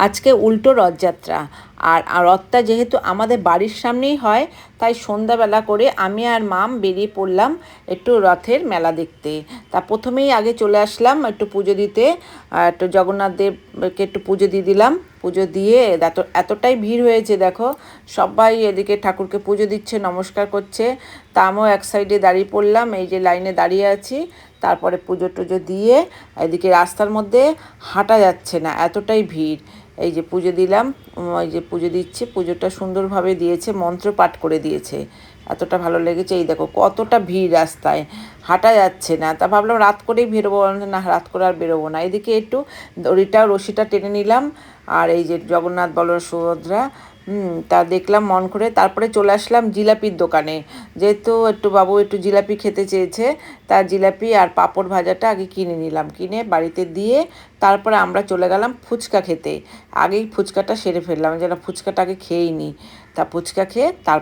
আজকে উল্টো রথযাত্রা। আর রথটা যেহেতু আমাদের বাড়ির সামনেই হয়, তাই সন্ধ্যাবেলা করে আমি আর মাম বেরিয়ে পড়লাম একটু রথের মেলা দেখতে। তা প্রথমেই আগে চলে আসলাম একটু পুজো দিতে, একটু জগন্নাথ দেবকে একটু পুজো দিয়ে দিলাম। পুজো দিয়ে এতটাই ভিড় হয়েছে দেখো, সবাই এদিকে ঠাকুরকে পুজো দিচ্ছে, নমস্কার করছে। তা আমিও এক সাইডে দাঁড়িয়ে পড়লাম, এই যে লাইনে দাঁড়িয়ে আছি। তারপরে পুজো টুজো দিয়ে এদিকে রাস্তার মধ্যে হাঁটা যাচ্ছে না, এতটাই ভিড়। এই যে পুজো দিলাম, এই যে পুজো দিচ্ছি, পুজোটা সুন্দরভাবে দিয়েছে, মন্ত্র পাঠ করে দিয়েছে, এতটা ভালো লেগেছে। এই দেখো কতটা ভিড়, রাস্তায় হাঁটা যাচ্ছে না। তা ভাবলাম রাত করেই বেরোবো, না রাত করে আর বেরোবো না। এদিকে একটু রশিটা টেনে নিলাম, আর এই যে জগন্নাথ বলরাম সুভদ্রা, তা দেখলাম মন করে। তারপরে চলে আসলাম জিলাপির দোকানে, যেহেতু একটু বাবু একটু জিলাপি খেতে চেয়েছে, তার জিলাপি আর পাঁপড় ভাজাটা আগে কিনে নিলাম, কিনে বাড়িতে দিয়ে তারপরে আমরা চলে গেলাম ফুচকা খেতে। আগেই ফুচকাটা সেরে ফেললাম, যেন ফুচকাটা আগে খেয়েই নিই। তা ফুচকা খেয়ে তার